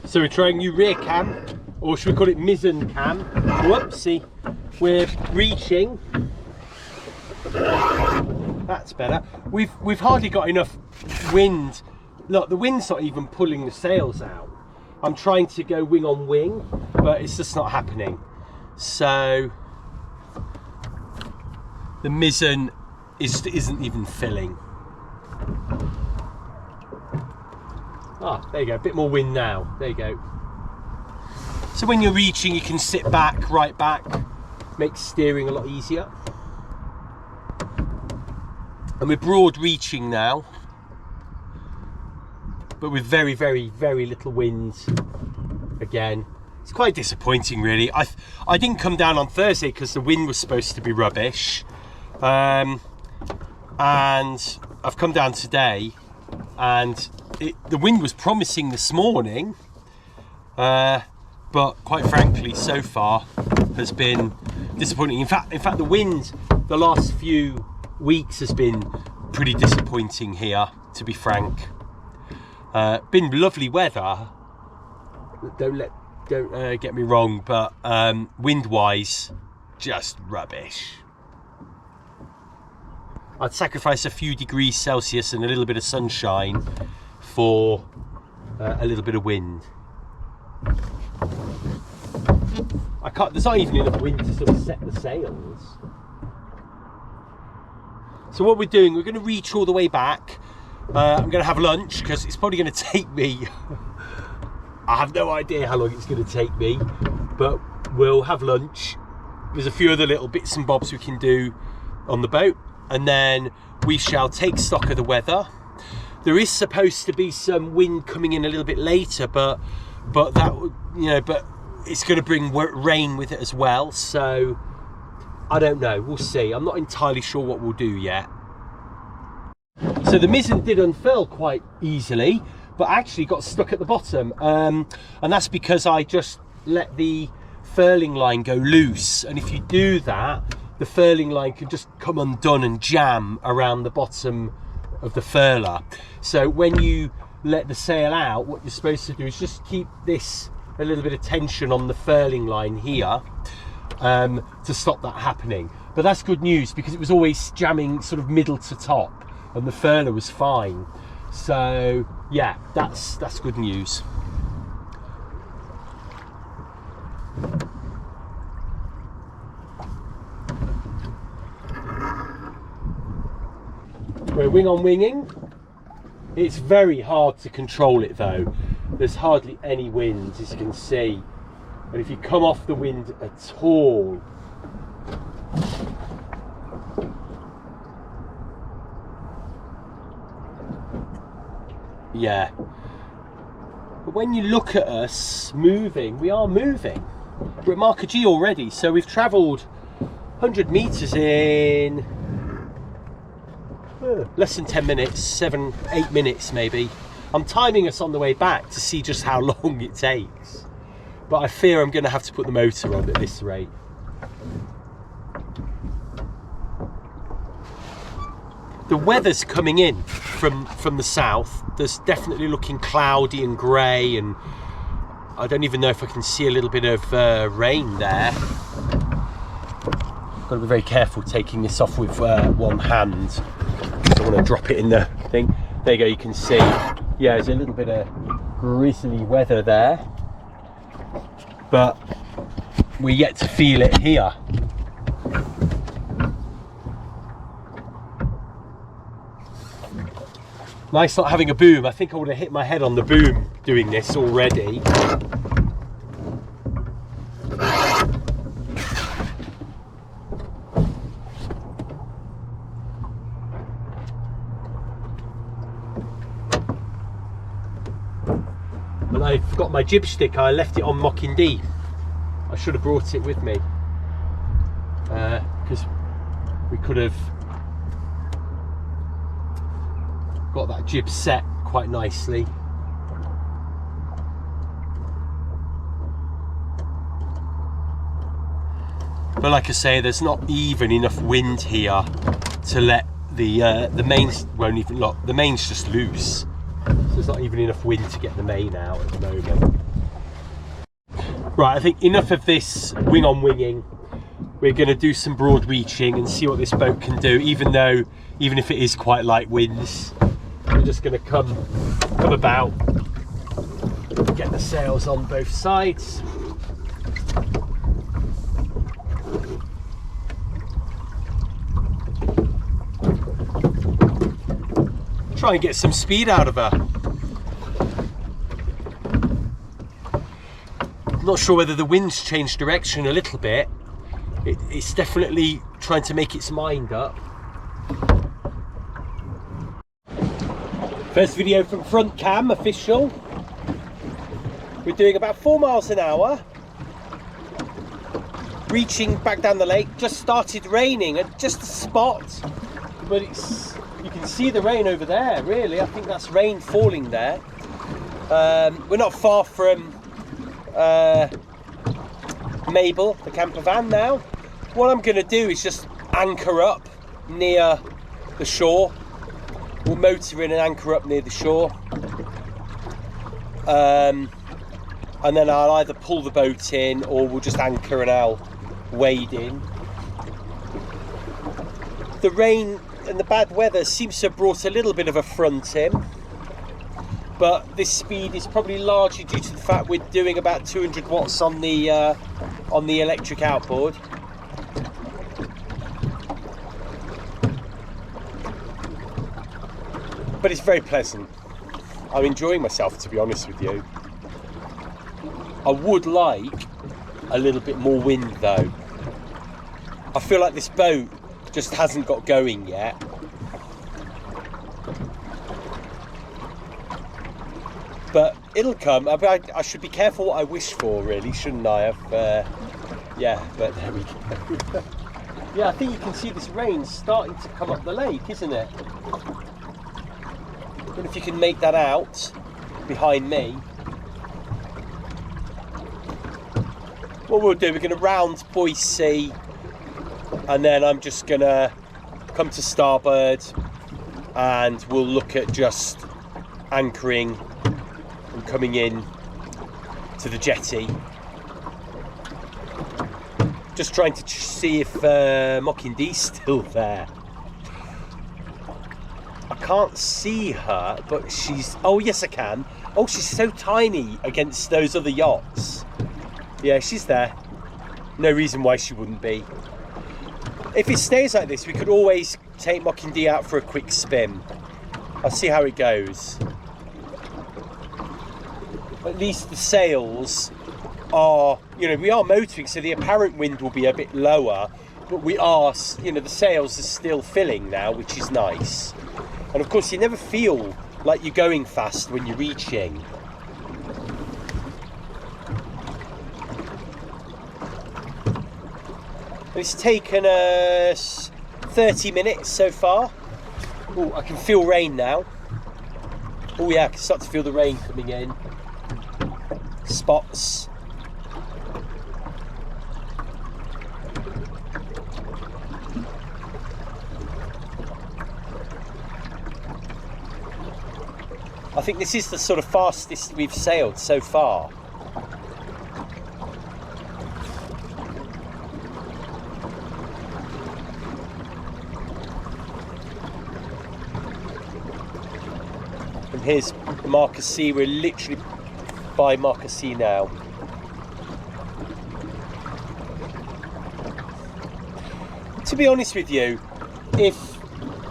So we're trying new rear cam, or should we call it Mizzen Cam? Whoopsie, we're reaching. That's better. We've hardly got enough wind. Look, the wind's not even pulling the sails out. I'm trying to go wing on wing, but it's just not happening. So the mizzen isn't even filling. Ah, there you go, a bit more wind now. There you go. So when you're reaching, you can sit back, right back, makes steering a lot easier. And we're broad reaching now, but with very, very, very little wind again. It's quite disappointing, really. I didn't come down on Thursday because the wind was supposed to be rubbish. And I've come down today, and the wind was promising this morning, but quite frankly, so far has been disappointing. In fact, the wind the last few weeks has been pretty disappointing here, to be frank. Been lovely weather. Don't get me wrong, but wind-wise, just rubbish. I'd sacrifice a few degrees Celsius and a little bit of sunshine for a little bit of wind. There's not even enough wind to sort of set the sails. So what we're doing, we're going to reach all the way back. I'm going to have lunch because it's probably going to take me, I have no idea how long it's going to take me, but we'll have lunch. There's a few other little bits and bobs we can do on the boat, and then we shall take stock of the weather. There is supposed to be some wind coming in a little bit later, but it's going to bring rain with it as well. So I don't know, we'll see. I'm not entirely sure what we'll do yet. So the mizzen did unfurl quite easily, but actually got stuck at the bottom, and that's because I just let the furling line go loose, and if you do that, the furling line can just come undone and jam around the bottom of the furler. So when you let the sail out, what you're supposed to do is just keep a little bit of tension on the furling line here, to stop that happening. But that's good news, because it was always jamming sort of middle to top, and the furler was fine. So yeah, that's good news. We're wing on winging. It's very hard to control it though. There's hardly any wind, as you can see. And if you come off the wind at all, yeah. But when you look at us moving, we are moving. We're at Marker G already, so we've travelled 100 metres in less than 10 minutes, 8 minutes maybe. I'm timing us on the way back to see just how long it takes, but I fear I'm going to have to put the motor on at this rate. The weather's coming in from the south. There's definitely looking cloudy and grey, and I don't even know if I can see a little bit of rain there. Got to be very careful taking this off with one hand. I don't want to drop it in the thing. There you go, you can see. Yeah, there's a little bit of grizzly weather there, but we're yet to feel it here. Nice not having a boom. I think I would have hit my head on the boom doing this already. And I forgot my jib stick. I left it on Mockingbird. I should have brought it with me, because we could have got that jib set quite nicely. But like I say, there's not even enough wind here to let the mains won't even look. The main's just loose. So there's not even enough wind to get the main out at the moment. Right, I think enough of this wing on winging. We're going to do some broad reaching and see what this boat can do, even if it is quite light winds. We're just going to come about, get the sails on both sides. Try and get some speed out of her. I'm not sure whether the wind's changed direction a little bit. It's definitely trying to make its mind up. First video from front cam, official. We're doing about 4 miles an hour. Reaching back down the lake. Just started raining at just a spot, but you can see the rain over there, really. I think that's rain falling there. We're not far from Mabel, the camper van now. What I'm going to do is just anchor up near the shore. We'll motor in and anchor up near the shore. And then I'll either pull the boat in or we'll just anchor and I'll wade in. The rain and the bad weather seems to have brought a little bit of a front in, but this speed is probably largely due to the fact we're doing about 200 watts on the electric outboard. But it's very pleasant. I'm enjoying myself, to be honest with you. I would like a little bit more wind though. I feel like this boat just hasn't got going yet. But it'll come. I should be careful what I wish for, really, shouldn't I? Yeah, but there we go. Yeah, I think you can see this rain starting to come up the lake, isn't it? I don't know if you can make that out behind me. What we'll do, we're going to round Boise, and then I'm just going to come to starboard and we'll look at just anchoring and coming in to the jetty. Just trying to see if Mockingdee's still there. I can't see her, but she's... Oh, yes, I can. Oh, she's so tiny against those other yachts. Yeah, she's there. No reason why she wouldn't be. If it stays like this, we could always take Mockingdee out for a quick spin. I'll see how it goes. At least the sails are, we are motoring, so the apparent wind will be a bit lower, but we are, the sails are still filling now, which is nice. And of course, you never feel like you're going fast when you're reaching. It's taken us 30 minutes so far. Oh, I can feel rain now. Oh yeah, I can start to feel the rain coming in. Spots. I think this is the sort of fastest we've sailed so far. And here's Marcoussis. We're literally by Marcoussis now. To be honest with you, if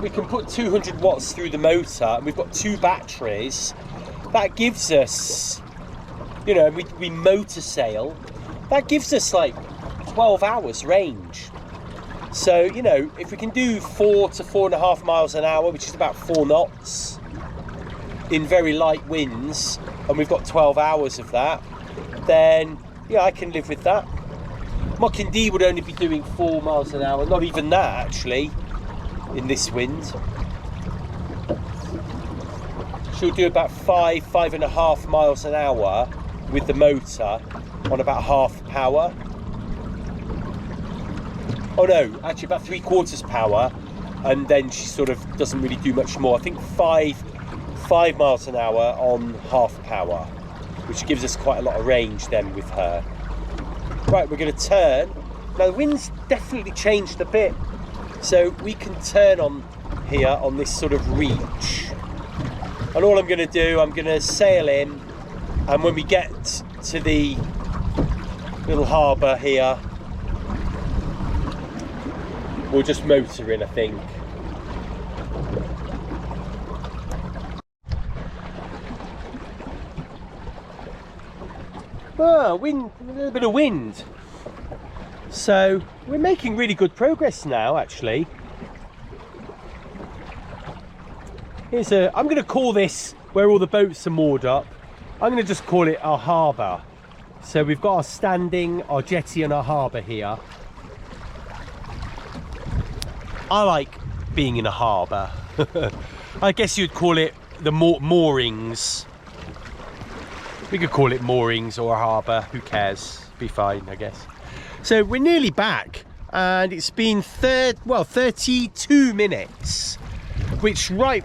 we can put 200 watts through the motor and we've got 2 batteries, that gives us, we motor sail, that gives us like 12 hours range. So, if we can do 4 to 4.5 miles an hour, which is about 4 knots, in very light winds, and we've got 12 hours of that, then yeah, I can live with that. Mockingdee would only be doing 4 miles an hour, not even that actually, in this wind. She'll do about 5.5 miles an hour with the motor on about half power. Oh no, actually about 3/4 power, and then she sort of doesn't really do much more. I think 5 5 miles an hour on half power, which gives us quite a lot of range then with her. Right, we're going to turn. Now the wind's definitely changed a bit, so we can turn on here on this sort of reach. And all I'm going to do, I'm going to sail in, and when we get to the little harbour here, we'll just motor in, I think. Oh, wind, a little bit of wind. So we're making really good progress now, actually. Here's I'm going to call this, where all the boats are moored up, I'm going to just call it our harbour. So we've got our standing, our jetty and our harbour here. I like being in a harbour. I guess you'd call it the moorings. We could call it moorings or a harbour, who cares? Be fine, I guess. So we're nearly back, and it's been 32 minutes, which right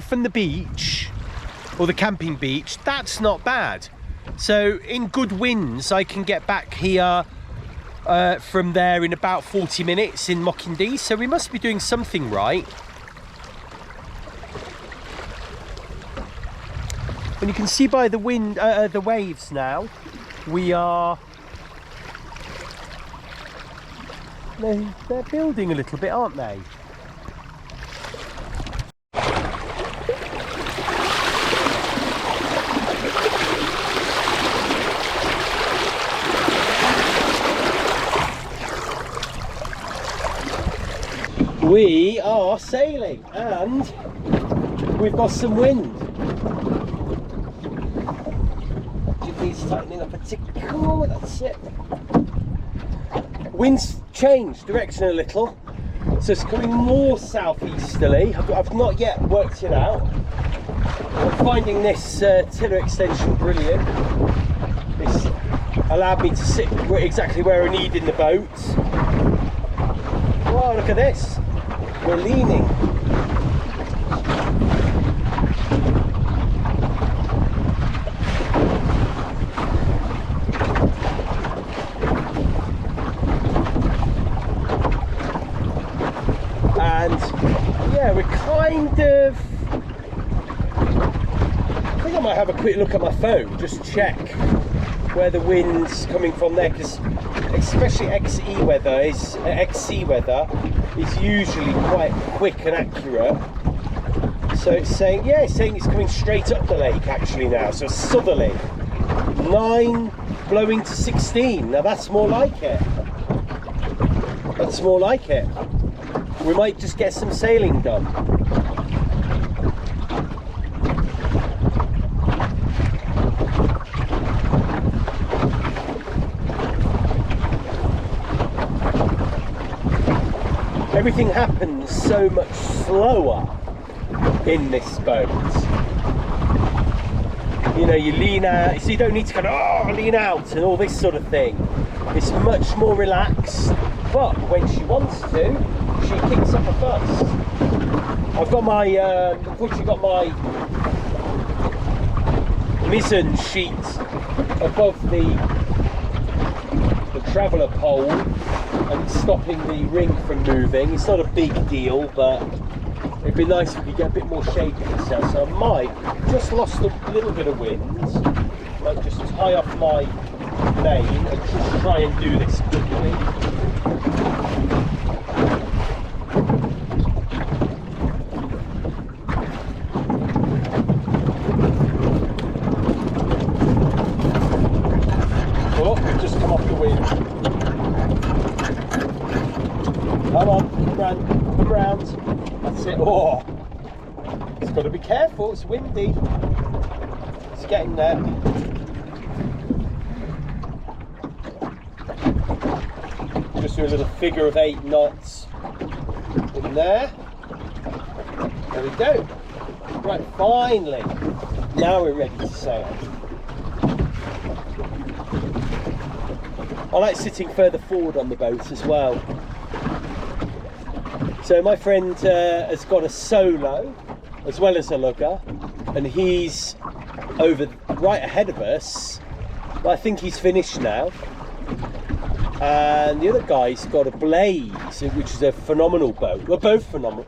from the beach, or the camping beach, that's not bad. So in good winds, I can get back here from there in about 40 minutes in Mockingbird, so we must be doing something right. And you can see by the wind, the waves now, we are... They're building a little bit, aren't they? We are sailing, and we've got some wind. He's tightening up a tickle, that's it. Wind's changed direction a little, so it's coming more southeasterly. I've not yet worked it out. I'm finding this tiller extension brilliant. This allowed me to sit exactly where I need in the boat. Wow, look at this. We're leaning. And yeah, we're kind of... I think I might have a quick look at my phone, just check where the wind's coming from there, because especially XC weather is usually quite quick and accurate. So it's saying, yeah, it's saying it's coming straight up the lake actually now, so southerly. 9 blowing to 16. Now that's more like it. That's more like it. We might just get some sailing done. Everything happens so much slower in this boat. You know, you lean out, so you don't need to kind of lean out and all this sort of thing. It's much more relaxed, but when she wants to, she kicks up a fuss. I've got my, unfortunately got my mizzen sheet above the traveller pole, and it's stopping the ring from moving. It's not a big deal, but it'd be nice if we get a bit more shape in itself. So I might, just lost a little bit of wind, might just tie off my lane and just try and do this quickly. Oh, we've just come off the wind. Come on, come round. That's it. Oh, it's got to be careful, it's windy. It's getting there. Just do a little figure of 8 knots in there. There we go. Right, finally. Now we're ready to sail. I like sitting further forward on the boat as well. So my friend has got a solo as well as a lugger, and he's over right ahead of us. But I think he's finished now. And the other guy's got a Blaze, which is a phenomenal boat. We're both phenomenal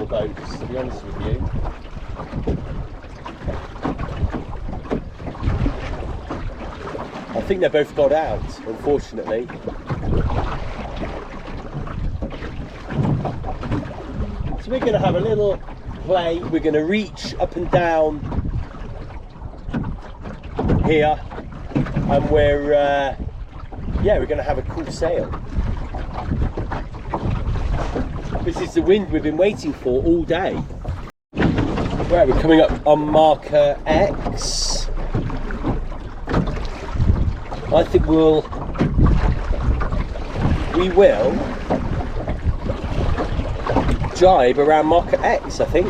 boats, to be honest with you. I think they both got out, unfortunately. So we're going to have a little play. We're going to reach up and down here, and we're going to have a cool sail. This is the wind we've been waiting for all day. Right, we're coming up on marker X. I think we will gybe around marker X, I think.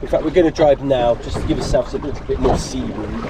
In fact, we're going to drive now just to give ourselves a little bit more sea room.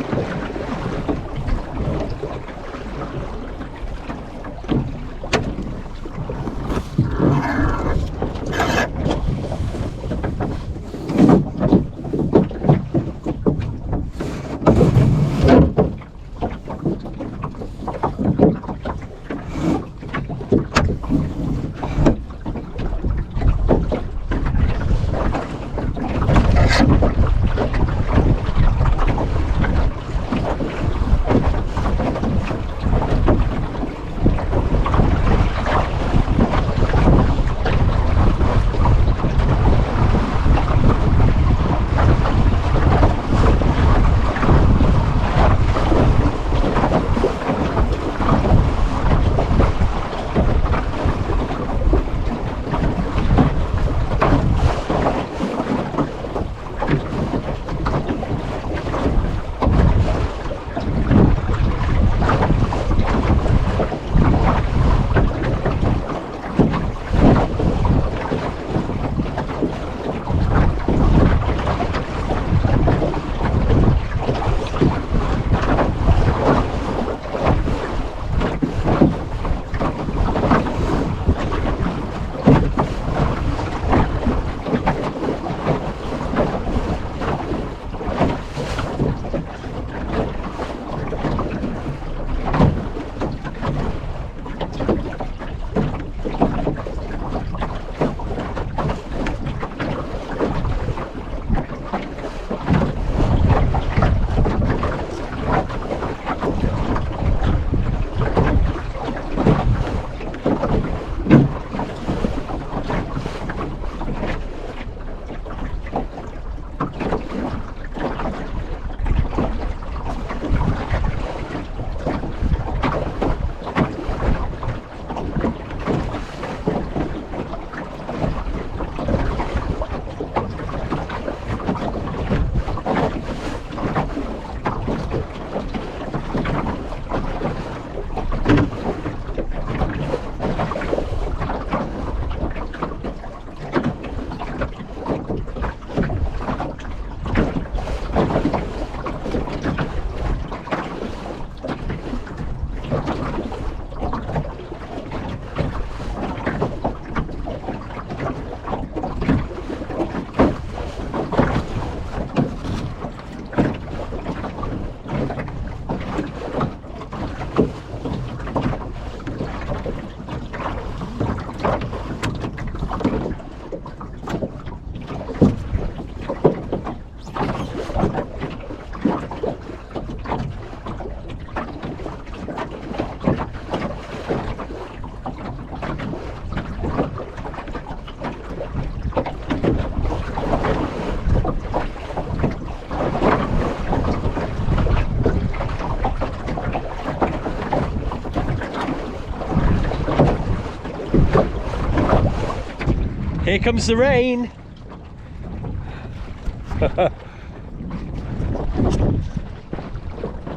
Here comes the rain.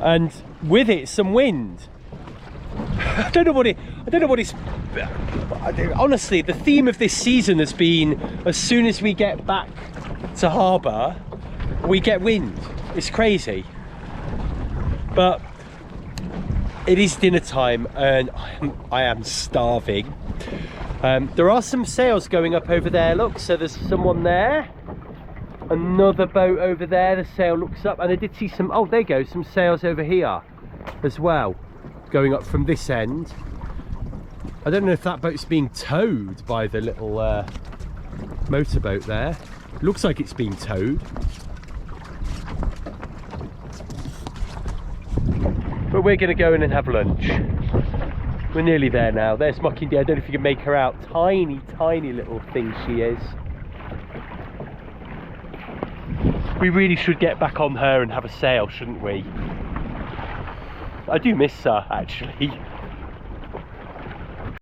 And with it some wind. I don't know what it's honestly, the theme of this season has been as soon as we get back to harbour we get wind. It's crazy. But it is dinner time and I am starving. There are some sails going up over there, look, so there's someone there, another boat over there, the sail looks up, and I did see some, oh there you go, some sails over here as well, going up from this end. I don't know if that boat's being towed by the little motorboat there. Looks like it's being towed. But we're going to go in and have lunch. We're nearly there now. There's Mockingjay. I don't know if you can make her out. Tiny, tiny little thing she is. We really should get back on her and have a sail, shouldn't we? I do miss her, actually.